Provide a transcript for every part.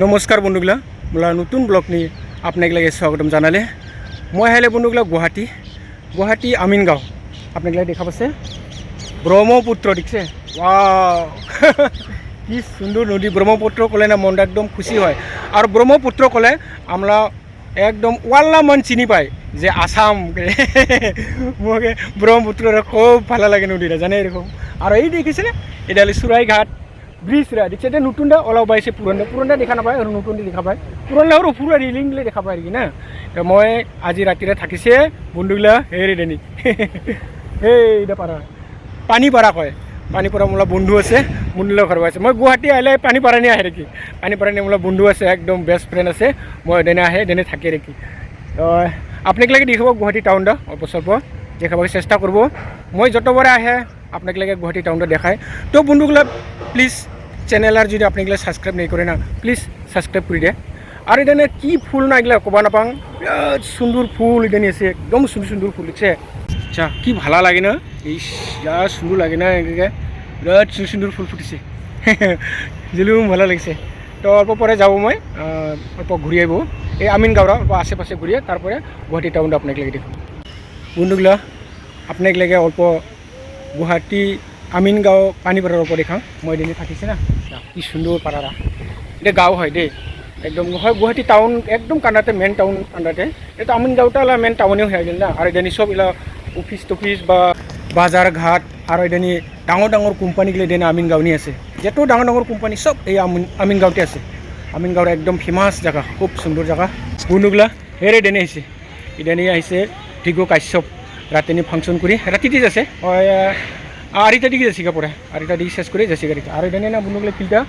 নমস্কাৰ বন্ধুগিলা মোলা নতুন ব্লগনি আপোনাক স্বাগতম জানালে মই আহিলে বন্ধুগিলা গুৱাহাটী আমিনগাঁও আপোনাক দেখা পাইছে ব্ৰহ্মপুত্ৰ দেখছে ওয়াও কি সুন্দর নদী ব্রহ্মপুত্র কলে না মনটা একদম খুশি হয় আর ব্রহ্মপুত্র কলে আমরা একদম ওয়াল্লা মন চিনি পাই যে আসাম মোকে ব্রহ্মপুত্র খুব ভালো লাগে নদীটা জানে এরকম আর এই দেখিছে এটা হলো সুরাইঘাট ব্রিজরা দেখছে এটা নতুনটা অলপ বাইছে পুরনটা দেখা নাপায় আর নতুনটা দেখা পায় পুরনটা আর পুরো রিলিংলে দেখা পায় কি না তো মই আজি রাতিরে থাকিছে বন্ধুগুলা হেরে দেনি এইটা পারা পানীপাৰা কয় পানীপাৰা মোলা বন্ধু আছে বন্ধুলৈ ঘৰ আছে মই গুৱাহাটী আহিলে পানীপাৰা নি আহে নেকি পানীপাৰা নি মোলা বন্ধু আছে একদম বেষ্ট ফ্ৰেণ্ড আছে মই দেনে আহে দেনে থাকে নেকি আপোনাক দেখাব গুৱাহাটী টাউনটা অল্প দেখাব চেষ্টা করব মই যতবারে আহে আপনাক গুৱাহাটী টাউনটা দেখায় তো বন্ধুগুলা প্লিজ চ্যানেলার যদি আপনাক সাবস্ক্রাইব नहीं করে না প্লিজ সাবস্ক্রাইব করে দে আর এটা কি ফুল না এগুলা কবা নাপাং বিরাট সুন্দর ফুল এটা আছে একদম সুন্দর সুন্দর ফুল লিখছে আচ্ছা কি ভালো লাগে না এই যা সুন্দর লাগে না বিরাট সুন্দর সুন্দর ফুল ফুটিছে জেলুম ভালো লাগছে তো অল্প পরে যাব মই অল্প ঘুরি আইব এই আমিনগাঁওর অল্প আশেপাশে ঘুরিয়ে তারপরে গুৱাহাটী টাউনটা আপনাক দেখুন বন্ধুগুলা আপনাক অল্প গুৱাহাটী আমিনগাঁও পানীপাৰাৰ ওপৰত দেখাওঁ মই এদিন থাকিছে না কি সুন্দর পাৰাৰা এটা গাঁও হয় দেই একদম হয় গুৱাহাটী টাউন একদম কান্দাতে মেন টাউন কান্দাতে এটা আমিনগাঁওটা এলা মেন টাউনেও হয়ে গেল না আর এদিন সব এলা অফিস টফিস বা বাজার ঘাট আর এদিন ডাঙর ডাঙর কোম্পানিগুলো এদিন আমিনগাঁওনি আছে যত ডাঙর ডাঙর কোম্পানি সব এই আমিনগাঁওতে আছে আমিনগাঁওর একদম ফেমাস জায়গা খুব সুন্দর জায়গা বন্ধুগুলা হেরে দেনে আহিছে এদিনে আহিছে ভিগু কাশ্যপ রাতেনি ফাংশন করে রাতিতে আছে আড়াইটা দিকে যাচ্ছি পরে আড়াইটা দিকে শেষ করে যাচ্ছি গাড়িতে আর এখানে না বন্ধুগুলো ফিল্ডটা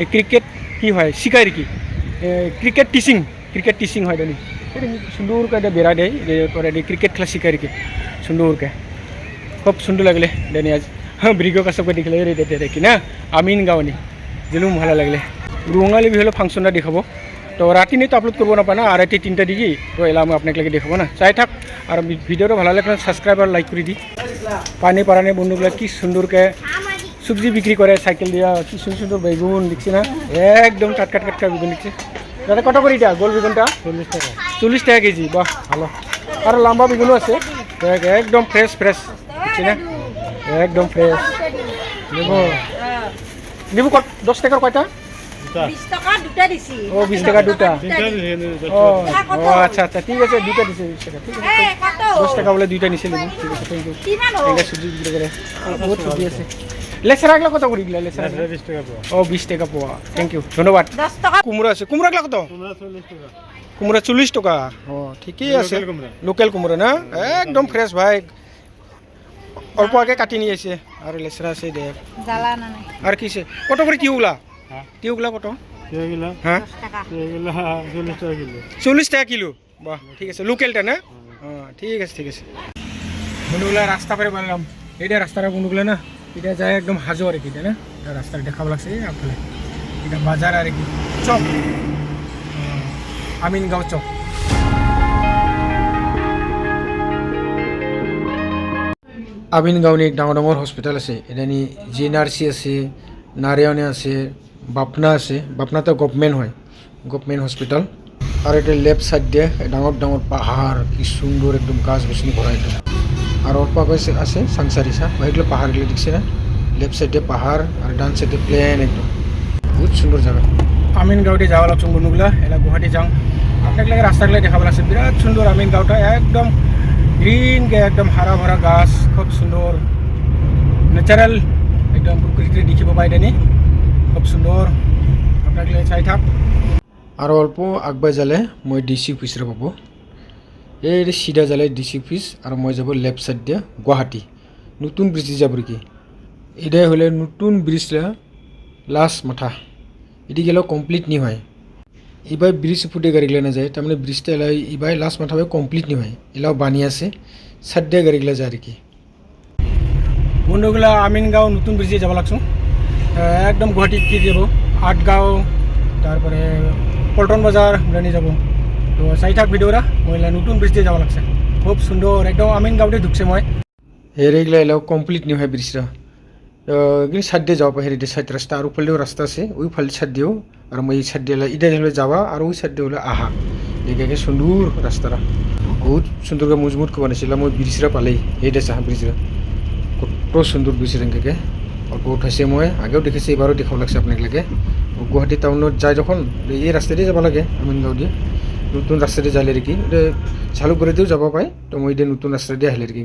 এই ক্রিকেট কি হয় শিখায় আর কি ক্রিকেট টিচিং হয় দানি সুন্দর করে বেড়া দেয় পরে ক্রিকেট খেলা শিখায় আর কি সুন্দরকে খুব সুন্দর লাগলে দেনি আজ ব্রিগো কাছকে দেখলে রে দেখি না আমিনগাঁওনি জেলুম ভালো লাগলে রঙালী বিহু ফাংশনটা দেখাব তো রাতে নিয়ে তো আপলোড করবো না পায় না আড়াইটা তিনটা দিকে তো এলা আমি আপনাকে দেখাবো না চাই থাক আর ভিডিওটা ভালো লাগলে সাবস্ক্রাইব আর লাইক করে দিই পানীপাৰা বন্ধুগুলা কি সুন্দরকে সবজি বিক্রি করে সাইকেল দিয়া কি সুন্দর সুন্দর বেগুন দেখছি না একদম টাটকা বেগুন দেখছি দাদা কত করে এটা গোল বেগুনটা 40 টাকা কেজি বাহ ভালো আর লম্বা বেগুনও আছে একদম ফ্রেশ দেখছি না একদম ফ্রেশ নেবু 10 টাকার কয়টা 20 টাকা দুটা দিছি ও 20 টাকা দুটা ও আচ্ছা ঠিক আছে দুটা দিছে 20 টাকা ঠিক আছে 10 টাকা বলে দুইটা নিছে লেবু ঠিক আছে থ্যাংক ইউ এটা সুজি বিক্রি করে বহুত সুজি আছে লেসরাগলা কত করে দিলা লেসরা 20 টাকা পোয়া ও 20 টাকা পোয়া থ্যাংক ইউ ধন্যবাদ 10 টাকা কুমড়া আছে কুমড়াগলা কত কুমড়া 40 টাকা ও ঠিকই আছে লোকাল কুমড়া না একদম ফ্রেশ ভাই অল্প আগে কাটি নিয়ে আসে আর লেসরা আছে দেখ জ্বালা না নাই আর কিছে কত করে টিউগুলা টিউগুলা কত হ্যাঁ 40 টাকা কিলো বাহ ঠিক আছে লোকালটা না ঠিক আছে বন্ধুগুলা রাস্তা পারে বললাম এইটা রাস্তাটা বন্ধুগুলা না এটা যায় একদম হাজো আর কি না রাস্তাটা দেখাবো লাগছে আপনার এটা বাজার আর কি চক আমিনগাঁও চক আমিনগাঁওনি ডাঙৰ ডাঙৰ হস্পিটেল আছে এদানি জিএনআরসি আছে নারায়ণে আছে বাপনা আছে বাপনাতে গভর্নমেন্ট হয় গভর্নমেন্ট হস্পিটাল আর এটা লেফট সাইড দিয়ে ডাঙর ডাঙর পাহাড় কি সুন্দর একদম গাছ গছনি ভরা একদম আর অল্প আছে সাংসারি সা ওইগুলো পাহাড়গুলো দেখছে না লেফট সাইডে পাহাড় আর ডান সাইডে প্লেন একদম বহুত সুন্দর জায়গা আমিনগাঁওতে যাওয়া লাগছে বন্ধুগুলা এলা গুৱাহাটী যাওঁ আপনাকে রাস্তাগুলো দেখাব লাগছে বিরাট সুন্দর আমিনগাঁওটা একদম গ্রিন একদম হারা ভরা গাছ খুব সুন্দর ন্যাচারাল একদম প্রকৃতি দেখিব পাই দেনি খুব সুন্দর আপনাকে চাই থাক আর অল্প আগবাই যালে মই ডিসি অফিসরে পাব এই সিধা যালে ডিসি অফিস আর মই যাব লেফট সাইড দিয়ে গুৱাহাটী নতুন ব্রিজ যাব কি এটাই হলে নতুন ব্রিজটা লাস্ট মাথা এটি গেলেও কমপ্লিট নি হয় এবার ব্রিজ ফুটে গাড়িগুলো না যায় তার মানে ব্রিজটা এলা এবার লাস্ট মাথা কমপ্লিট নি হয় এলাও বানি আছে সাইড দিয়ে গাড়িগুলো যায় আর কি বন্ধুগুলা আমিনগাঁও নতুন ব্রিজে যাব লাগছো একদম গুৱাহাটীত কি যাব আটগাঁও তারপরে পল্টন বাজার জানি যাব তো চাই থাক ভিডিওরা মহিলা নতুন ব্রিজে যাব লাগছে খুব সুন্দর একদম আমিনগাঁওতে ঢুকছে মই হেরেগুলো এলাও কমপ্লিট নি হয় ব্রিজটা কিন্তু সাইড দিয়ে যাওয়া হেৰি সাইড ৰাস্তা আৰু ফালেও ৰাস্তা আছে ওই ফালে সাইড দিয়েও আৰু মই এই সাইড দিয়ে ইটা হলে যাওয়া আর ওই সাইড দিয়ে হলে আহা একে সুন্দর রাস্তাটা বহুত সুন্দরকে মজবুতকে বানাইছিল মই ব্রিজরা পালেই এইটা চাহা ব্রিজরা কত সুন্দর ব্রিজ এনকে অল্প উঠাইছে মই আগেও দেখেছি এবারও দেখাব লাগছে আপনাকে গুৱাহাটী টাউনত যায় যখন এই রাস্তা দিয়ে যাব লাগে আমিনগাঁও দিয়ে নতুন রাস্তা দিয়ে যাইলে আর কি ঝালুকবাড়ি দিয়েও যাব পায় তো মই এতিয়া নতুন রাস্তা দিয়ে আহিলে আর কি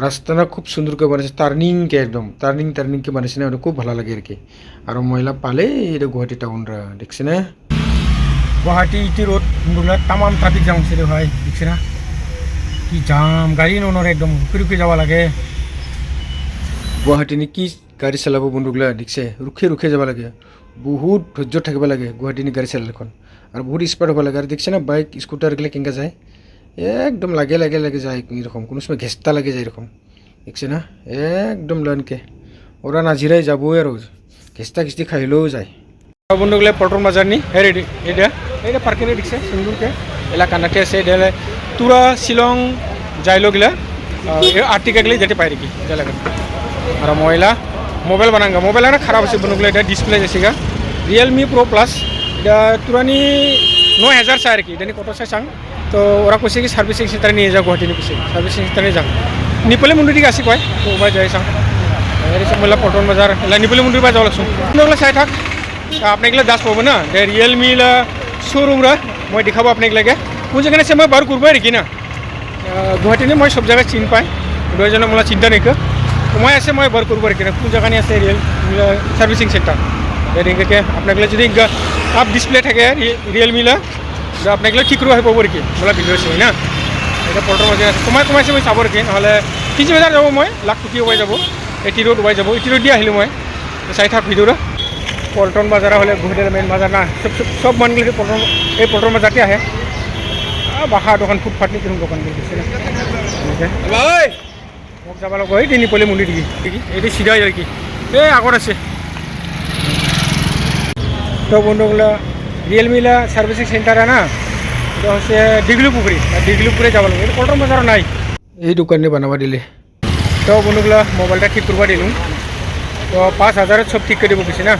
রাস্তাটা খুব সুন্দরকে বানাইছে টার্নিংকে একদম টার্নিংকে বানাইছে না খুব ভালো লাগে আর কি আর মহিলা পালে এটা গুৱাহাটী টাউনরা দেখছে না গুৱাহাটী ইটি রোড তামাম ট্রাফিক জাম হচ্ছে রে ভাই দেখছে না কি জাম গাড়ি নরে একদম রুখে যাওয়া লাগে গুৱাহাটী নি কি গাড়ি চালাব বন্ধুগুলা দেখছে রুখে যাব লাগে বহুত ধৈর্য থাকিব লাগে গুৱাহাটী নি গাড়ি চালালেখন আর বহুত স্পিড হব লাগে আর দেখছে না বাইক স্কুটারগুলো কেঙ্কা যায় একদম লাগে যায় এরকম কোনো সময় ঘেস্তা লাগে যায় এরকম দেখছে না একদম লানকে ওরা নাজিরাই যাবই আর ঘেস্তা ঘেস্তি খাইলেও যায় বন্ধুগুলো পল্টন বাজার নি রেডি এটা পার্কিংয়ে দেখছে সুন্দরকে এলাকা নাটে আছে এটা তুরা শিলং যাইলো গিলা আর্টিকা গেলে যেতে পাই কি এলাকা আর মহিলা মোবাইল বানাঙ্গা মোবাইল না খারাপ আছে বন্ধুগুলো এটা ডিসপ্লে যাচ্ছিগা রিয়েলমি প্রো প্লাস এটা তুরানি 9000 চাই আর কি এটা কত চাই চাং তো ওরা কৈছে কি সার্ভিসিং সেন্টারে নিয়ে যাও গুৱাহাটী কৈছে সার্ভিসিং সেন্টারে যাও নিপলে মন্দির দিকে আসি কয় তো ওবাই যাই চাং মহিলা পল্টন বাজার এলা নিপলে মন্দির বা যাওয়া লাগছো বন্ধুগুলো চাই থাক আপনাকে দাস পাবো না রিয়েলমি শোরুমরা মই দেখাবো আপনাকে কোন জায়গায় আছে মই বার করবো আর কি না গুৱাহাটী মই সব জায়গায় চিন পাই দুজনে মোলা চিন্তা নেই মই আছে মই বার করবো আর কি না কোন জায়গায় আছে সার্ভিসিং সেন্টার এনেকে আপনাকে যদি আপ ডিসপ্লে থাকে রিয়েলমিলা আপনাকে ঠিক করবো পাবো আর কি মোলা ভিডিও আছে না এটা পল্টন বাজার কমাইছে মই চাব আর কি নহলে তিনচি বজাৰ যাব মই লাখটুকি ওবাই যাব এটি রোড ওবাই যাব এটি রোড দিয়ে আহিলোঁ মই চাই থাক ভিডিওটা পল্টন বাজার হলে গুৱাহাটীৰ মেইন বাজার না সব মানুষগুলো পল্টন বাজারতে আহে বাহা দোকান ফুটপাথ নি কিরকম দোকান দিচ্ছে মোক যাব লাগব এই নিপলে মন্দির দিকে এইটো সিধাই আর কি এই আগত আছে তো বন্ধুগুলো রিয়েলমিলা সার্ভিসিং সেন্টার না এটা হচ্ছে ডিগলুপুরে যাব লাগবে এটা পল্টন বাজার নাই এই দোকানে বানাবা দিলে তো বন্ধুগুলো মোবাইলটা ঠিক করবা দিলুম তো 5000 সব ঠিক করে দিব কিছু না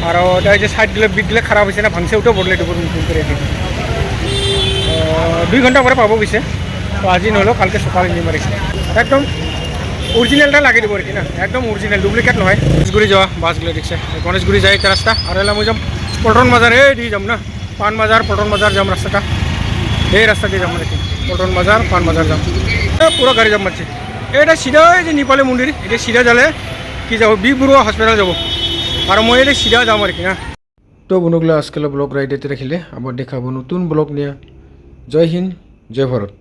আর ওটা যে সাইডগুলো বিটগুলো খারাপ হয়েছে না ভাঙছে ওটাও বদলে দেবো নতুন করে 2 ঘন্টা পরে পাবো পিছে তো আজি নহলেও কালকে সকালে নিয়ে মারিছে একদম অরিজিনালটা লাগিয়ে দেবো আর কি না একদম অরিজিনাল ডুপ্লিকেট নহয় গণেশগুড়ি যাওয়া বাসগুলো দেখছে গণেশগুড়ি যাই একটা রাস্তা আর এলাম যাম পল্টন বাজার এই দিয়ে যাম না পান বাজার পল্টন বাজার যাম রাস্তাটা এই রাস্তা দিয়ে যাম আর কি পল্টন বাজার পান বাজার যাম পুরো গাড়ি যাম মারছে এটা সিধা যে নিপালে মন্দির এটা সিধা যালে কি যাব বি বড়ুয়া হসপিটাল যাব আর মই এটা সিধা যাম আর কি না তো বন্ধুগুলো আজকাল ব্লগ রাইডেতে রাখিলে আবার দেখাবো নতুন ব্লগ নিয়ে জয় হিন্দ জয় ভারত।